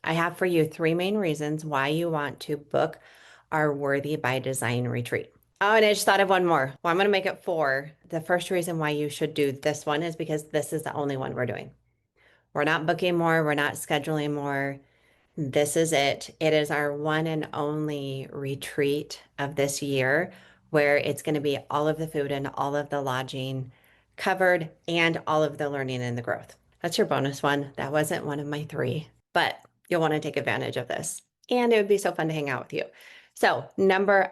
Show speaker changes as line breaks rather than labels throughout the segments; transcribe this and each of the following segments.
I have for you three main reasons why you want to book our Worthy by Design retreat. Oh, and I just thought of one more. Well, I'm going to make it four. The first reason why you should do this one is because this is the only one we're doing. We're not booking more, we're not scheduling more. This is it. It is our one and only retreat of this year where it's going to be all of the food and all of the lodging covered and all of the learning and the growth. That's your bonus one. That wasn't one of my three, but you'll want to take advantage of this. And it would be so fun to hang out with you. So, number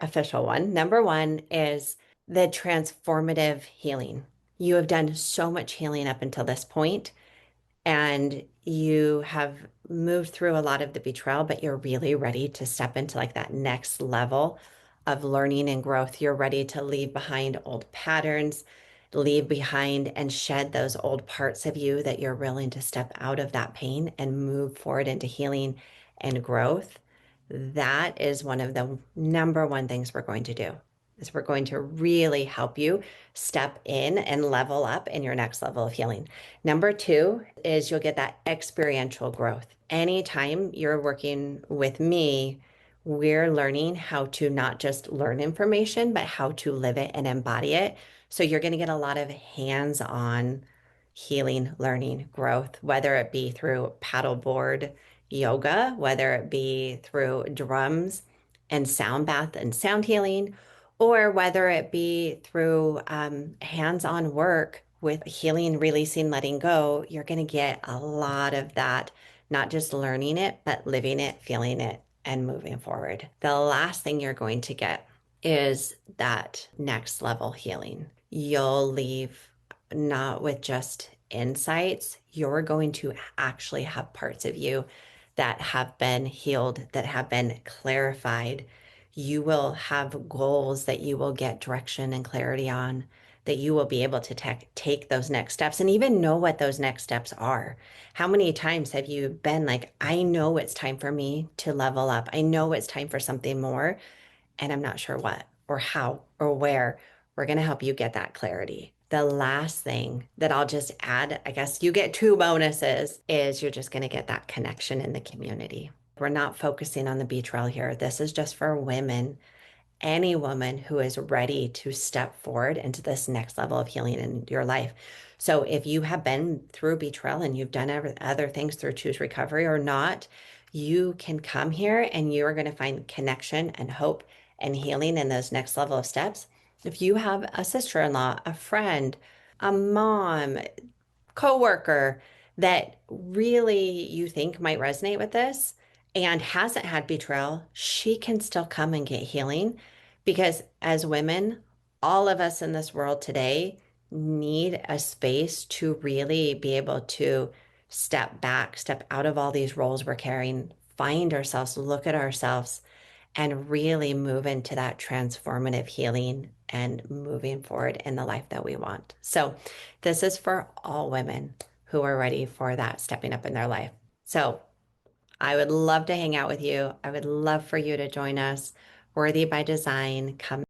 one is the transformative healing. You have done so much healing up until this point and you have moved through a lot of the betrayal, but you're really ready to step into like that next level of learning and growth. You're ready to leave behind old patterns, leave behind and shed those old parts of you that you're willing to step out of that pain and move forward into healing and growth. That is one of the number one things we're going to do. Is we're going to really help you step in and level up in your next level of healing. Number two is you'll get that experiential growth. Anytime you're working with me, we're learning how to not just learn information, but how to live it and embody it. So you're going to get a lot of hands-on healing, learning, growth, whether it be through paddleboard yoga, whether it be through drums and sound bath and sound healing, or whether it be through hands-on work with healing, releasing, letting go. You're going to get a lot of that, not just learning it, but living it, feeling it, and moving forward. The last thing you're going to get is that next level healing. You'll leave not with just insights, you're going to actually have parts of you that have been healed, that have been clarified. You will have goals that you will get direction and clarity on, that you will be able to take those next steps and even know what those next steps are. How many times have you been like, I know it's time for me to level up. I know it's time for something more, and I'm not sure what or how or where. We're going to help you get that clarity. The last thing that I'll just add, I guess you get two bonuses, is you're just going to get that connection in the community. We're not focusing on the beach trail here. This is just for women, any woman who is ready to step forward into this next level of healing in your life. So if you have been through betrayal and you've done other things through Choose Recovery or not, you can come here and you are going to find connection and hope and healing in those next level of steps. If you have a sister-in-law, a friend, a mom, coworker that really you think might resonate with this and hasn't had betrayal, she can still come and get healing because as women, all of us in this world today need a space to really be able to step back, step out of all these roles we're carrying, find ourselves, look at ourselves, and really move into that transformative healing and moving forward in the life that we want. So, this is for all women who are ready for that stepping up in their life. So, I would love to hang out with you. I would love for you to join us. Worthy by Design. Come